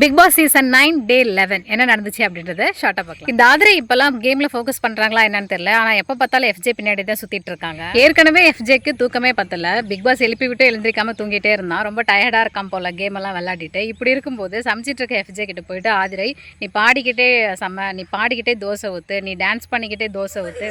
Big Boss season 9 டே 11 என்ன நடந்துச்சு அப்படின்றத ஷார்ட்டா பார்க்கலாம். இந்த ஆதிரை இப்பெல்லாம் கேம்ல ஃபோக்கஸ் பண்றாங்களா என்னன்னு தெரியல. ஆனா எப்ப பார்த்தாலும் எஃப்ஜே பின்னாடி தான் சுத்திட்டு இருக்காங்க. ஏற்கனவே எஃப்ஜேக்கு தூக்கமே பத்தல. பிக் பாஸ் எழுப்பி விட்டு எழுந்திரிக்காம தூங்கிட்டே இருந்தான். ரொம்ப டயர்டா இருக்கான் போல கேம் எல்லாம் விளையாடிட்டு. இப்படி இருக்கும்போது சமைச்சிட்டு இருக்க எஃப்ஜே கிட்ட போயிட்டு ஆதிரை நீ பாடிக்கிட்டே தோசை ஊத்து, நீ டான்ஸ் பண்ணிக்கிட்டே தோசை ஊத்து,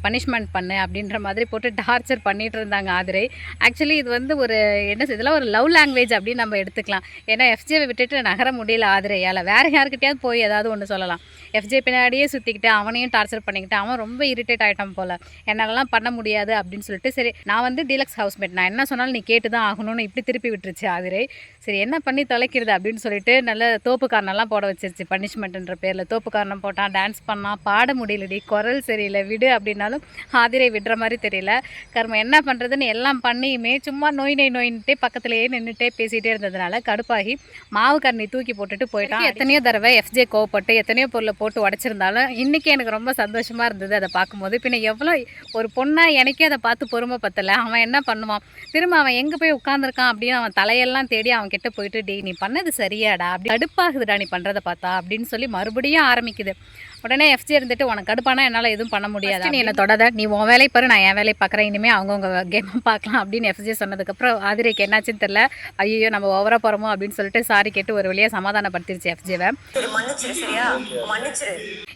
பனிஷ்மெண்ட் பண்ணு அப்படின்ற மாதிரி போட்டு டார்ச்சர் பண்ணிட்டு இருந்தாங்க ஆதிரை. ஆக்சுவலி இது வந்து ஒரு என்ன இதெல்லாம் ஒரு லவ் லாங்குவேஜ் அப்படின்னு நம்ம எடுத்துக்கலாம். ஏன்னா எஃப்ஜேவை விட்டுட்டு நகர முடியல ஆதிரையால். வேறு யாருக்கிட்டையாவது போய் ஏதாவது ஒன்று சொல்லலாம். எஃப்ஜே பின்னாடியே சுற்றிக்கிட்டு அவனையும் டார்ச்சர் பண்ணிக்கிட்டு அவன் ரொம்ப இரிட்டேட் ஆகிட்டான் போல். என்னாலலாம் பண்ண முடியாது அப்படின்னு சொல்லிட்டு சரி நான் வந்து டீலக்ஸ் ஹவுஸ்மேட், நான் என்ன சொன்னாலும் நீ கேட்டு தான் ஆகணும்னு இப்படி திருப்பி விட்டுருச்சு ஆதிரை. சரி என்ன பண்ணி தொலைக்கிறது அப்படின்னு சொல்லிட்டு நல்ல தோப்பு காரணம்லாம் போட வச்சிருச்சு. பனிஷ்மெண்ட்ன்ற பேரில் தோப்பு காரணம் போட்டான், டான்ஸ் பண்ணான், பாட முடியலடி, குரல் சரியில்லை, விடு அப்படின்னாலும் ஆதிரை விடுற மாதிரி தெரியல. கர்மம் என்ன பண்ணுறதுன்னு எல்லாம் பண்ணியுமே சும்மா நோயின்ட்டே பக்கத்துலேயே நின்றுட்டே பேசிகிட்டே இருந்ததுனால கடுப்பாகி மாவு கண்ணி தூக்கி போட்டுட்டு போயிட்டான். எத்தனையோ தடவை எஃப்ஜே கோவப்பட்டு எத்தனையோ பொருளை போட்டு உடச்சிருந்தாலும் இன்றைக்கி எனக்கு ரொம்ப சந்தோஷமாக இருந்தது அதை பார்க்கும்போது. பின்ன எவ்வளோ ஒரு பொண்ணாக எனக்கே அதை பார்த்து பொறுமை பத்தலை. அவன் என்ன பண்ணுவான், திரும்ப அவன் எங்கே போய் உட்காந்துருக்கான் அப்படின்னு அவன் தலையெல்லாம் தேடி அவன் கிட்ட போயிட்டு டி நீ பண்ணது சரியாடா, அப்படி கடுப்பாகுதுடா நீ பண்ணுறதை பார்த்தா அப்படின்னு சொல்லி மறுபடியும் ஆரம்பிக்குது. உடனே எஃப்ஜே இருந்துட்டு உனக்கு கடுப்பானா என்னால் எதுவும் பண்ண முடியாது, நீ என்னை தொடாத, நீ உன் வேலை பாரு, நான் என் வேலையை பார்க்குறேன், இனிமேல் அவங்கவுங்க கேமை பார்க்கலாம் அப்படின்னு எஃப்ஜே சொன்னதுக்கப்புறம் ஆதிரைக்கு என்னாச்சுன்னு தெரியல. ஐயோ நம்ம ஓவராக போகிறோமோ அப்படின்னு சொல்லிட்டு சாரி கேட்டு ஒரு வழியாக சமாதானப்படுத்திருச்சு எஃப்ஜேவை.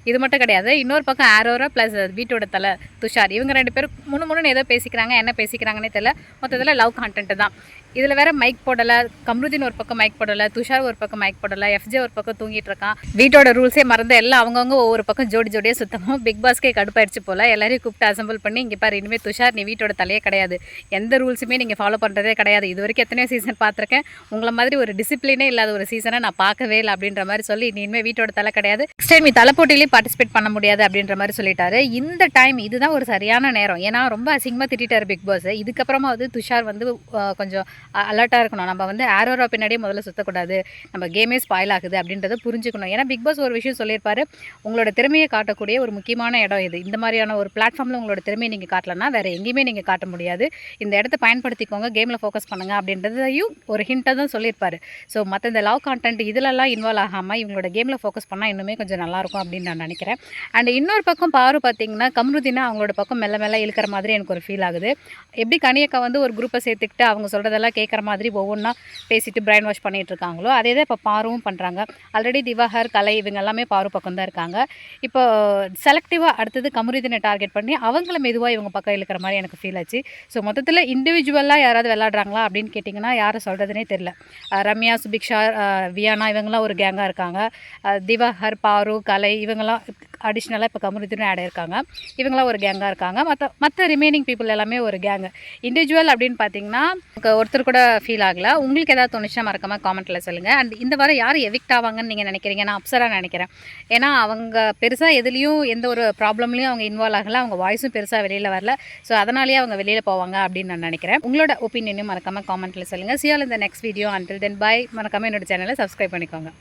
இது மட்டும் கிடையாது, இன்னொரு பக்கம் ஆரோரா ப்ளஸ் வீட்டோட தலை துஷார், இவங்க ரெண்டு பேரும் முன்னு ஏதோ பேசிக்கிறாங்க. என்ன பேசிக்கிறாங்கன்னே தெரியல. மொத்தத்தில் லவ் கான்டென்ட் தான். இதில் வேறு மைக் போடலை, கம்ருதீன் ஒரு பக்கம் மைக் போடலை, துஷார் ஒரு பக்கம் மைக் போடலை, எஃப்ஜே ஒரு பக்கம் தூங்கிட்டு இருக்கான். வீட்டோட ரூல்ஸே மறந்து எல்லாம் அவங்கவுங்க ஒவ்வொரு பக்கம் ஜோடியாக சுத்தமும் பிக் பாஸ்க்கே கடுப்பாயிடுச்சு போல். எல்லாரையும் கூப்பிட்டு அசம்பிள் பண்ணி இங்கே பாரு, இனிமேல் துஷார் நீ வீட்டோட தலையே கிடையாது, எந்த ரூல்ஸுமே நீங்கள் ஃபாலோ பண்ணுறதே கிடையாது, இது வரைக்கும் எத்தனையோ சீசன் பார்த்துருக்கேன், உங்களை மாதிரி ஒரு டிசிப்ளினே இல்லாத ஒரு சீசனை நான் பார்க்கவே இல்லை அப்படின்ற மாதிரி சொல்லி நீ இனிமேல் வீட்டோட தலை கிடையாது, நெக்ஸ்ட் டைம் நீ தலை போட்டியிலேயே பார்ட்டிசிபேட் பண்ண முடியாது அப்படின்ற மாதிரி சொல்லிட்டாரு. இந்த டைம் இதுதான் ஒரு சரியான நேரம். ஏன்னா ரொம்ப அசிங்கமாக திட்டார் பிக் பாஸ். இதுக்கப்புறமா வந்து துஷார் வந்து கொஞ்சம் அலர்ட்டாக இருக்கணும். நம்ம வந்து ஆரோரா பின்னாடியே முதல்ல சுற்றக்கூடாது, நம்ம கேமே ஸ்பாயில் ஆகுது அப்படின்றத புரிஞ்சுக்கணும். ஏன்னா பிக் பாஸ் ஒரு விஷயம் சொல்லியிருப்பாரு, உங்களோட திறமையை காட்டக்கூடிய ஒரு முக்கியமான இடம் இது. இந்த மாதிரியான ஒரு பிளாட்ஃபார்மில் உங்களோட திறமையை நீங்கள் காட்டலன்னா வேறு எங்கேயுமே நீங்கள் காட்ட முடியாது, இந்த இடத்த பயன்படுத்திக்கோங்க, கேமில் ஃபோக்கஸ் பண்ணுங்கள் அப்படின்றதையும் ஒரு ஹிண்ட்டாக தான் சொல்லியிருப்பாரு. ஸோ மற்ற இந்த லவ் கான்டென்ட் இதிலெல்லாம் இன்வால்வ் ஆகாமல் இவங்களோட கேமில் ஃபோக்கஸ் பண்ணால் இன்னுமே கொஞ்சம் நல்லாயிருக்கும் அப்படின்னு நான் நினைக்கிறேன். அண்ட் இன்னொரு பக்கம் பாரு பார்த்தீங்கன்னா கம்ருதீனா அவங்களோட பக்கம் மெல்ல மெல்ல இழுக்கிற மாதிரி எனக்கு ஒரு ஃபீல் ஆகுது. எப்படி கனியக்கா வந்து ஒரு குரூப்பை சேர்த்துக்கிட்டு அவங்க சொல்கிறதெல்லாம் கேட்குற மாதிரி ஒவ்வொன்றா பேசிட்டு பிரைன் வாஷ் பண்ணிகிட்டு இருக்காங்களோ அதே தான் இப்போ பாருவும் பண்ணுறாங்க. ஆல்ரெடி திவாகர், கலை இவங்க எல்லாமே பாரு பக்கம் தான் இருக்காங்க. இப்போ செலக்டிவாக அடுத்தது கமருதீனை டார்கெட் பண்ணி அவங்கள மெதுவாக இவங்க பக்கம் இழுக்கிற மாதிரி எனக்கு ஃபீல் ஆச்சு. ஸோ மொத்தத்தில் இண்டிவிஜுவலாக யாராவது விளாட்றாங்களா அப்படின்னு கேட்டிங்கன்னா யாரை சொல்கிறதுனே தெரில. ரம்யா, சுபிக்ஷா, வியானா இவங்கெல்லாம் ஒரு கேங்காக இருக்காங்க. திவாகர், பாரு, கலை இவங்கெல்லாம் அடிஷ்னலாக இப்போ கமருதீனும் ஆட் ஆயிருக்காங்க. இவங்களாம் ஒரு கேங்காக இருக்காங்க. மற்ற ரிமைனிங் பீப்புள் எல்லாமே ஒரு கேங்கு. இண்டிவிஜுவல் அப்படின்னு பார்த்தீங்கன்னா ஒருத்தர் கூட ஃபீல் ஆகலை. உங்களுக்கு ஏதாவது தோணுச்சுன்னா மறக்காமல் காமெண்ட்டில் சொல்லுங்கள். அண்ட் இந்த வாரம் யார் எவிக்ட் ஆவாங்கன்னு நீங்கள் நினைக்கிறீங்க? நான் அப்சரா நினைக்கிறேன். ஏன்னா அவங்க பெருசாக எதுலேயும் எந்த ஒரு ப்ராப்ளம்லையும் அவங்க இன்வால்வ் ஆகலை, அவங்க வாய்ஸும் பெருசாக வெளியில் வரல. ஸோ அதனாலேயே அவங்க வெளியில் போவாங்க அப்படின்னு நான் நினைக்கிறேன். உங்களோட ஒப்பீனியனையும் மறக்காமல் காமெண்ட்டில் சொல்லுங்கள். See you all in the next video. Until then, bye. மறக்காமல் என்னோட சேனலை சப்ஸ்கிரைப் பண்ணிக்கோங்க.